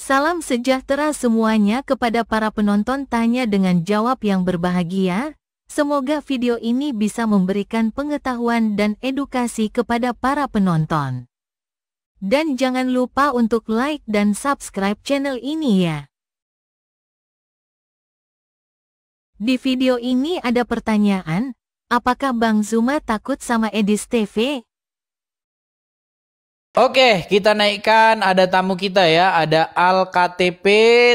Salam sejahtera semuanya kepada para penonton tanya dengan jawab yang berbahagia. Semoga video ini bisa memberikan pengetahuan dan edukasi kepada para penonton. Dan jangan lupa untuk like dan subscribe channel ini ya. Di video ini ada pertanyaan, apakah Bang Zuma takut sama Edis TV? Oke, kita naikkan, ada tamu kita ya, ada Al-KTP.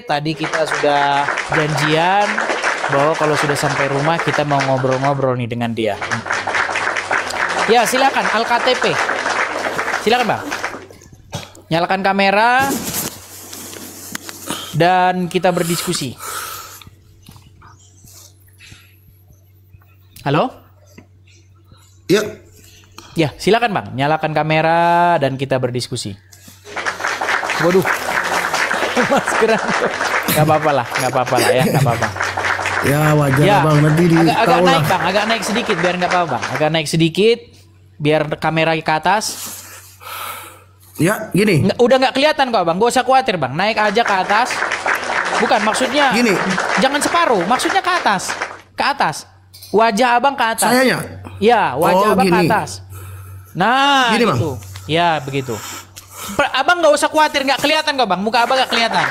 Tadi kita sudah janjian bahwa kalau sudah sampai rumah kita mau ngobrol-ngobrol nih dengan dia. Ya, silakan Al-KTP. Silakan, Bang. Nyalakan kamera dan kita berdiskusi. Halo? Ya. Ya, silakan Bang, nyalakan kamera dan kita berdiskusi. Waduh, maskeran. Gak apa-apa lah ya, gak apa-apa. Ya wajar Ya, Bang, nanti di agak naik Bang, agak naik sedikit biar nggak apa-apa Bang. Agak naik sedikit biar kamera ke atas. Ya, gini. Udah nggak kelihatan kok Bang, gak usah khawatir Bang. Naik aja ke atas. Bukan, maksudnya Gini. jangan separuh, maksudnya ke atas. Ke atas. Wajah Abang ke atas. Sayanya? Ya, wajah Abang gini. ke atas. Nah, gini, gitu. Bang. Ya, begitu. Abang nggak usah khawatir, nggak kelihatan kok Bang. Muka Abang nggak kelihatan.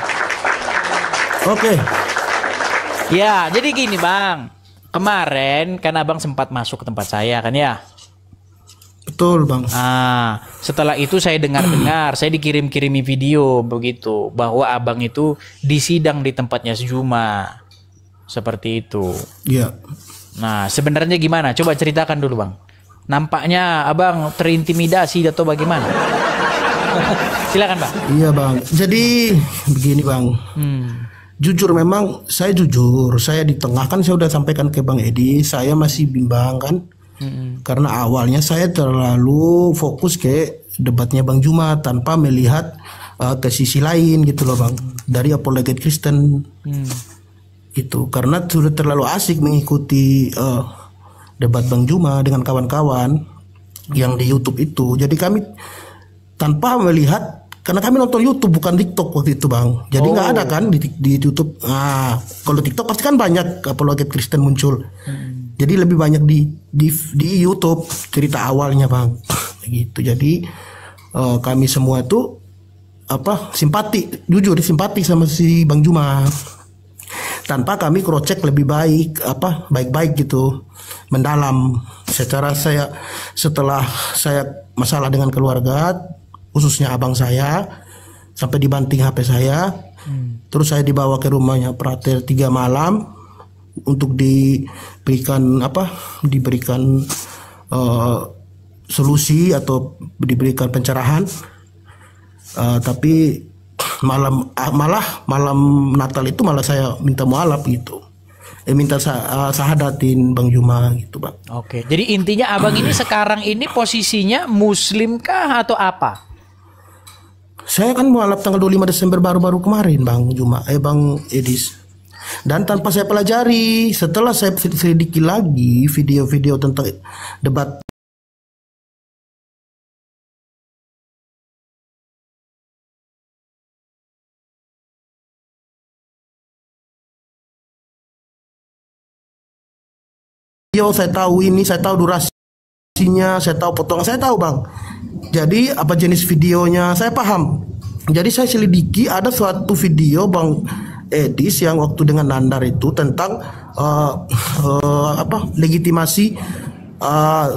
Oke. Ya, jadi gini Bang. Kemarin kan Abang sempat masuk ke tempat saya kan ya. Betul Bang. Setelah itu saya dengar-dengar, saya dikirim-kirimi video begitu bahwa Abang itu disidang di tempatnya Zuma. Seperti itu. Iya. Nah, sebenarnya gimana? Coba ceritakan dulu Bang. Nampaknya Abang terintimidasi atau bagaimana? Silakan Bang. Iya Bang. Jadi begini Bang. Jujur memang saya jujur. Saya di tengah kan saya udah sampaikan ke Bang Edi. Saya masih bimbang kan. Karena awalnya saya terlalu fokus ke debatnya Bang Zuma tanpa melihat ke sisi lain gitu loh Bang. Dari apologet Kristen. Itu karena sudah terlalu asik mengikuti debat Bang Zuma dengan kawan-kawan yang di YouTube itu. Jadi kami tanpa melihat, karena kami nonton YouTube bukan TikTok waktu itu Bang. Jadi nggak ada kan di YouTube. Kalau TikTok pasti kan banyak apologet Kristen muncul. Jadi lebih banyak di YouTube cerita awalnya Bang. Gitu. Jadi kami semua tuh simpati, jujur simpati sama si Bang Zuma. Tanpa kami crosscheck lebih baik-baik gitu, mendalam. Setelah saya masalah dengan keluarga, khususnya abang saya, sampai dibanting HP saya, terus saya dibawa ke rumahnya Prater 3 malam untuk diberikan solusi atau diberikan pencerahan, tapi malam Natal itu malah saya minta mualaf gitu, minta sahadatin Bang Zuma gitu Bang. Oke, jadi intinya Abang ini sekarang ini posisinya Muslim kah atau apa? Saya kan mualaf tanggal 25 Desember baru-baru kemarin Bang Zuma, Bang Edis. Dan tanpa saya pelajari, setelah saya selidiki lagi video-video tentang debat saya tahu ini, saya tahu durasinya, saya tahu potongan, saya tahu Bang. Jadi apa jenis videonya saya paham. Jadi saya selidiki ada suatu video Bang Edis yang waktu dengan Nandar itu tentang legitimasi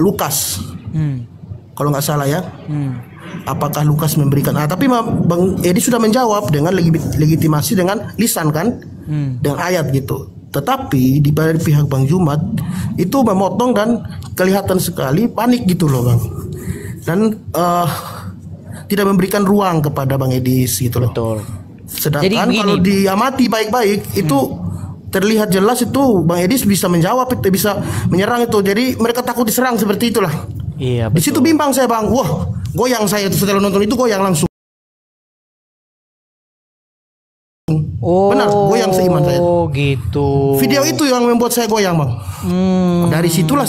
Lukas. Kalau nggak salah ya. Apakah Lukas memberikan? Tapi Bang Edis sudah menjawab dengan legitimasi dengan lisan kan, dengan ayat gitu. Tetapi dari pihak Bang Zuma itu memotong dan kelihatan sekali panik gitu loh Bang. Dan tidak memberikan ruang kepada Bang Edis gitu loh. Betul. Sedangkan kalau diamati baik-baik itu terlihat jelas itu Bang Edis bisa menjawab, itu bisa menyerang itu. Jadi mereka takut diserang seperti itulah. Iya, betul. Di situ bimbang saya Bang. Wah, goyang saya setelah nonton itu, goyang langsung. Benar, goyang seiman saya. Oh gitu. Video itu yang membuat saya goyang Bang. Dari situlah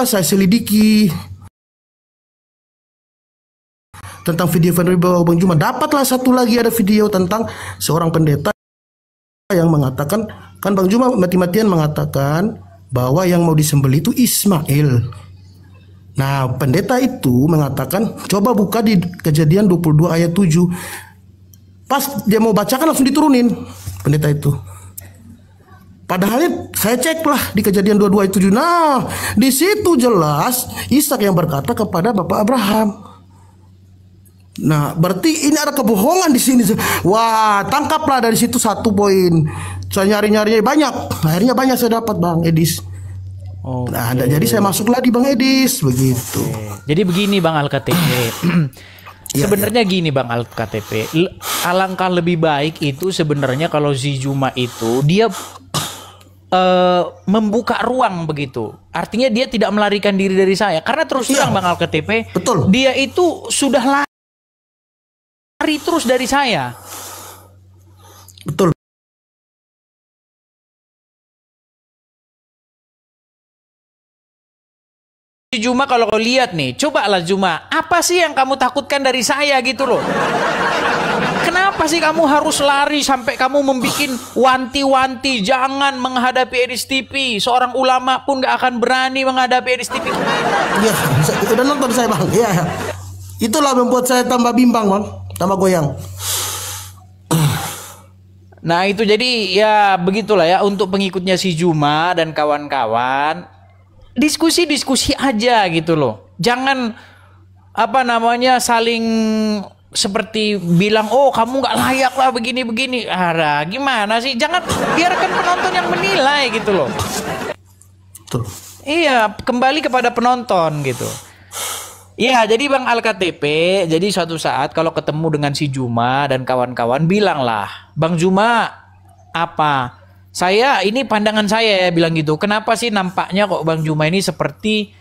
saya selidiki tentang video Bang Juma. Dapatlah satu lagi ada video tentang seorang pendeta yang mengatakan, kan Bang Juma mati-matian mengatakan bahwa yang mau disembelih itu Ismail. Nah, pendeta itu mengatakan, coba buka di Kejadian 22 ayat 7. Pas dia mau bacakan langsung diturunin pendeta itu. Padahal saya cek lah di Kejadian 22 ayat 7. Nah, di situ jelas Ishak yang berkata kepada Bapak Abraham. Nah, berarti ini ada kebohongan di sini. Wah, tangkaplah dari situ satu poin. Saya nyari-nyari banyak. Akhirnya banyak saya dapat, Bang Edis. Okay. Nah, jadi saya masuk lagi Bang Edis begitu. Jadi begini Bang Al-KTP. Sebenarnya gini Bang Al-KTP. Alangkah lebih baik itu sebenarnya kalau si Juma itu dia membuka ruang begitu. Artinya dia tidak melarikan diri dari saya. Karena terus terang Bang Al-KTP, betul. Dia itu sudah lari terus dari saya. Betul. Juma kalau kau lihat nih, cobalah Juma, apa sih yang kamu takutkan dari saya gitu loh? Kenapa sih kamu harus lari sampai kamu membuat wanti-wanti jangan menghadapi Edis TV? Seorang ulama pun gak akan berani menghadapi Edis TV. Iya, udah nonton saya Bang. Iya. Itulah membuat saya tambah bimbang Bang, tambah goyang. Nah itu jadi ya begitulah ya untuk pengikutnya si Juma dan kawan-kawan. Diskusi-diskusi aja gitu loh. Jangan apa namanya saling seperti bilang oh kamu nggak layak lah begini-begini. Ah, gimana sih? Jangan biarkan penonton yang menilai gitu loh. Betul. Iya, kembali kepada penonton gitu. Iya, jadi Bang Al-KTP, jadi suatu saat kalau ketemu dengan si Juma dan kawan-kawan bilanglah, Bang Juma apa? Saya ini pandangan saya ya bilang gitu. Kenapa sih nampaknya kok Bang Juma ini seperti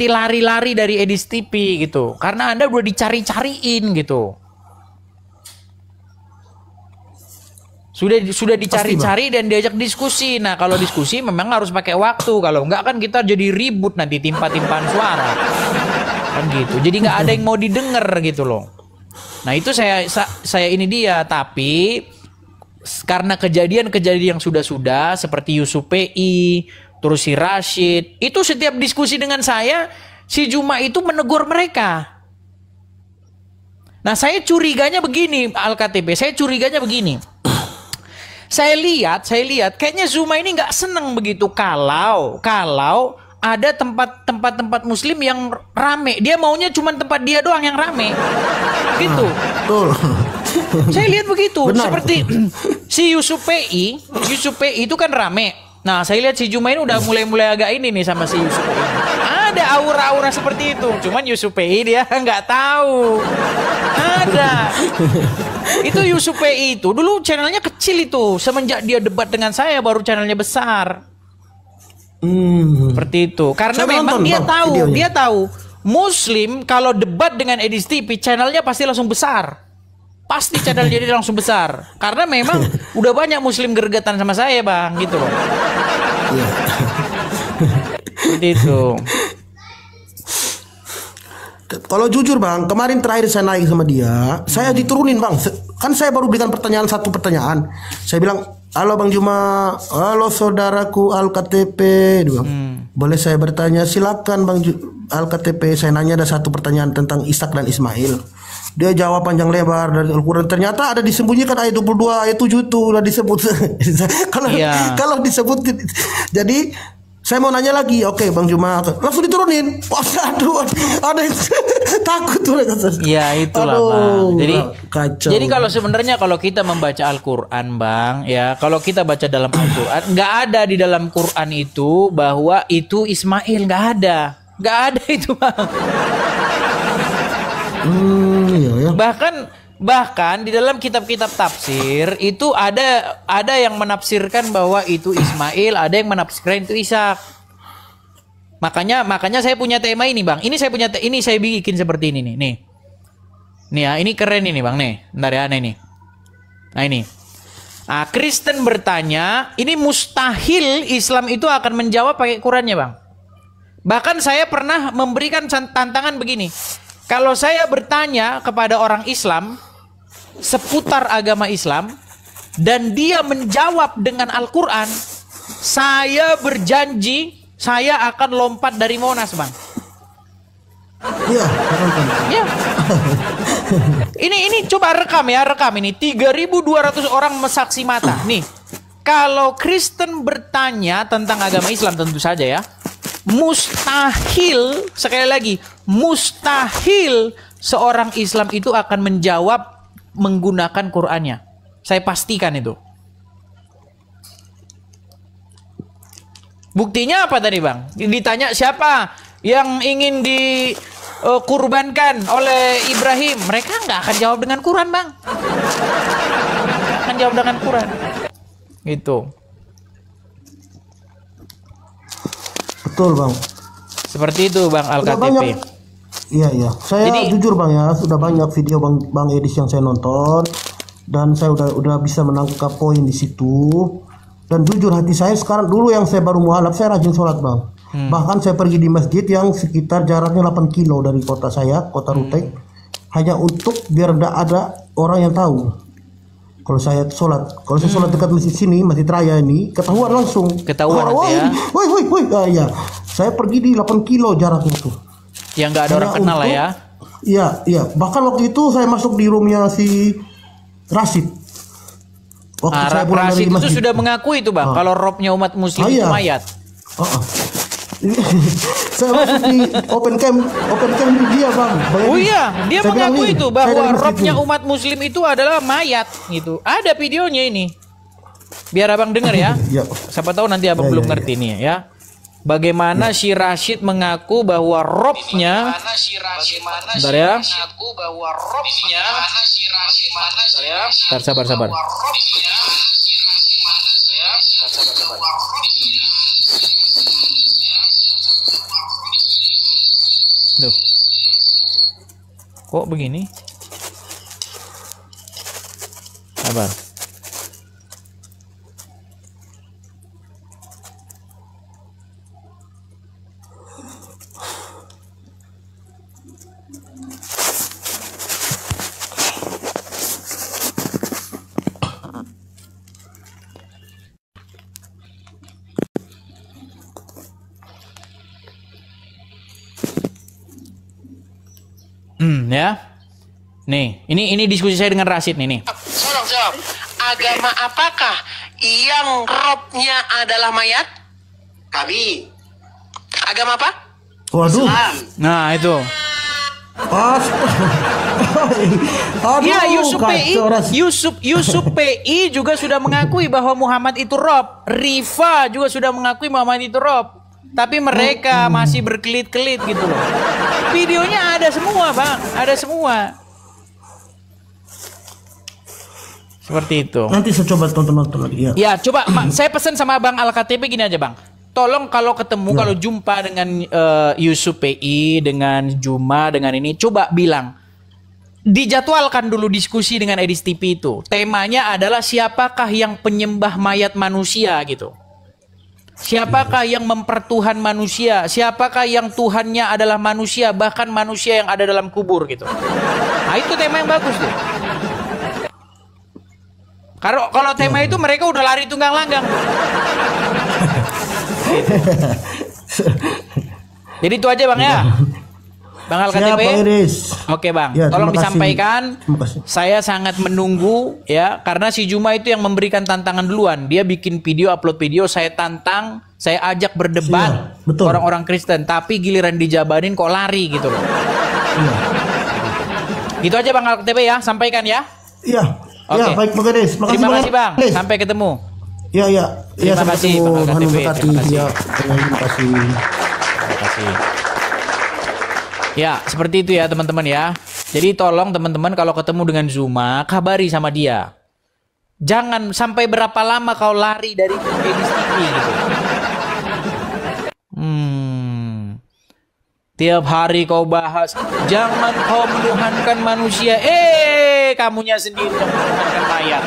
lari-lari dari Edis TV gitu? Karena Anda udah dicari-cariin gitu. Sudah dicari-cari dan diajak diskusi. Nah, kalau diskusi memang harus pakai waktu. Kalau enggak kan kita jadi ribut nanti timpa-timpaan suara. Kan gitu. Jadi nggak ada yang mau didengar gitu loh. Nah, itu saya ini dia, tapi karena kejadian-kejadian yang sudah-sudah seperti Yusuf PI, terus si Rashid, itu setiap diskusi dengan saya, si Juma itu menegur mereka. Nah, saya curiganya begini, Al-KTP, saya curiganya begini. Saya lihat, kayaknya Zuma ini nggak seneng begitu kalau ada tempat-tempat Muslim yang rame. Dia maunya cuma tempat dia doang yang rame, gitu. Saya lihat begitu. Benar. Seperti si Yusuf PI itu kan rame. Nah, saya lihat si Juma ini udah mulai agak ini nih sama si Yusuf PI. Ada aura-aura seperti itu. Cuman Yusuf PI dia nggak tahu. Ada. Itu Yusuf PI itu dulu channelnya kecil itu. Semenjak dia debat dengan saya baru channelnya besar. Seperti itu. Karena saya memang dia tahu Muslim kalau debat dengan Edis TV channelnya pasti langsung besar. Pasti channel jadi langsung besar. Karena memang udah banyak Muslim gergetan sama saya Bang, gitu loh. Seperti itu. Kalau jujur Bang, kemarin terakhir saya naik sama dia, saya diturunin Bang. Kan saya baru berikan satu pertanyaan. Saya bilang, halo Bang Juma, halo saudaraku Al-KTP. Boleh saya bertanya? Silakan Bang Al-KTP. Saya nanya ada satu pertanyaan tentang Ishak dan Ismail. Dia jawab panjang lebar dari Al-Quran. Ternyata ada disembunyikan ayat 22, ayat 7 itu udah disebut. Kalau disebut, jadi saya mau nanya lagi. Oke Bang Juma, langsung diturunin. Aduh, ada yang takut tuh. Iya itulah Bang. Jadi kalau sebenarnya kalau kita membaca Al-Quran Bang, ya kalau kita baca dalam Al-Quran, nggak ada di dalam Quran itu bahwa itu Ismail, nggak ada itu Bang. Bahkan di dalam kitab-kitab tafsir itu ada yang menafsirkan bahwa itu Ismail, ada yang menafsirkan itu Ishak. Makanya saya punya tema ini Bang. Ini saya bikin seperti ini nih. Nih ya, ini keren ini Bang nih. Bentar ya nih. Nah ini. Nah, Kristen bertanya, ini mustahil Islam itu akan menjawab pakai Qurannya Bang. Bahkan saya pernah memberikan tantangan begini. Kalau saya bertanya kepada orang Islam seputar agama Islam dan dia menjawab dengan Al-Quran, saya berjanji saya akan lompat dari Monas, Bang. Iya. Ya. Ini coba rekam ini 3.200 orang saksi mata. Nih, kalau Kristen bertanya tentang agama Islam tentu saja ya, mustahil, sekali lagi, mustahil seorang Islam itu akan menjawab menggunakan Qur'annya. Saya pastikan itu. Buktinya apa tadi, Bang? Ditanya siapa yang ingin dikurbankan oleh Ibrahim. Mereka nggak akan jawab dengan Quran, Bang. Akan jawab dengan Quran. Gitu. Betul, Bang. Seperti itu, Bang Al-KTP. Iya. Saya jujur, Bang, ya, sudah banyak video Bang Edis yang saya nonton dan saya udah bisa menangkap poin di situ. Dan jujur hati saya sekarang, dulu yang saya baru mualaf, saya rajin sholat, Bang. Bahkan saya pergi di masjid yang sekitar jaraknya 8 kilo dari kota saya, kota Ruteng, hanya untuk biar tidak ada orang yang tahu kalau saya sholat. Kalau saya sholat dekat masjid sini, Masjid Raya ini, ketahuan langsung. Ketahuan ya. Woi. Ya. Saya pergi di 8 kilo jaraknya itu. Yang nggak ada orang kenal lah ya. Iya. Bahkan waktu itu saya masuk di roomnya si Rashid. Waktu saya pulang Rashid dari masjid. itu sudah mengakui itu, Bang, kalau robnya umat muslim itu mayat. Saya masuk di open camp dia, Bang. Oh iya, dia mengaku itu bahwa robnya umat muslim itu adalah mayat gitu. Ada videonya ini. Biar Abang dengar ya. Siapa tahu nanti Abang belum ngerti nih ya. Bagaimana si Rashid mengaku bahwa robnya, bentar ya. Sabar. Duh. Kok begini? Sabar. Ya. Nih, ini diskusi saya dengan Rashid nih. Tolong jawab. Agama apakah yang robnya adalah mayat? Kami. Agama apa? Waduh. Islam. Nah, itu. Ya, Yusuf PI juga sudah mengakui bahwa Muhammad itu rob. Rifa juga sudah mengakui Muhammad itu rob. Tapi mereka masih berkelit-kelit gitu loh. Videonya ada semua, Bang. Ada semua. Seperti itu. Nanti saya coba tonton lagi ya. Ya, coba saya pesan sama Bang Al-KTP gini aja, Bang. Tolong kalau ketemu, kalau jumpa dengan Yusuf PI, dengan Juma, dengan ini, coba bilang. Dijadwalkan dulu diskusi dengan Edis TV itu. Temanya adalah siapakah yang penyembah mayat manusia gitu. Siapakah yang mempertuhan manusia? Siapakah yang Tuhannya adalah manusia, bahkan manusia yang ada dalam kubur gitu. Nah, itu tema yang bagus tuh. Kalau tema itu mereka udah lari tunggang langgang. Jadi itu aja, Bang ya. Bang Al-KTP. Oke, Bang. Ya, tolong disampaikan. Saya sangat menunggu ya, karena si Juma itu yang memberikan tantangan duluan. Dia bikin video, upload video, saya tantang, saya ajak berdebat orang-orang Kristen, tapi giliran dijabarin kok lari gitu loh. Iya. Itu aja Bang Al-KTP ya, sampaikan ya. Iya. Oke. Ya, baik Bang Edis. Terima kasih, Bang. Sampai ketemu. Iya. Terima kasih Bang Al-KTP. Terima kasih. Terima kasih. Ya, seperti itu ya teman-teman ya. Jadi tolong teman-teman kalau ketemu dengan Zuma, kabari sama dia. Jangan sampai berapa lama kau lari dari Edis TV gitu. Tiap hari kau bahas, jangan kau menuhankan manusia. Kamunya sendiri yang menuhankan mayat.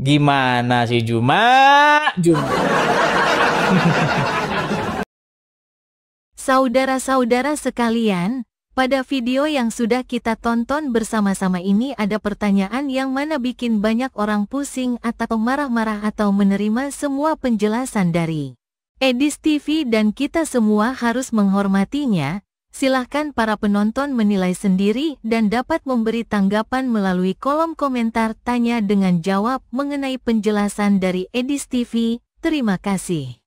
Gimana sih Juma? Saudara-saudara sekalian, pada video yang sudah kita tonton bersama-sama ini ada pertanyaan yang mana bikin banyak orang pusing atau marah-marah atau menerima semua penjelasan dari Edis TV dan kita semua harus menghormatinya. Silahkan para penonton menilai sendiri dan dapat memberi tanggapan melalui kolom komentar tanya dengan jawab mengenai penjelasan dari Edis TV. Terima kasih.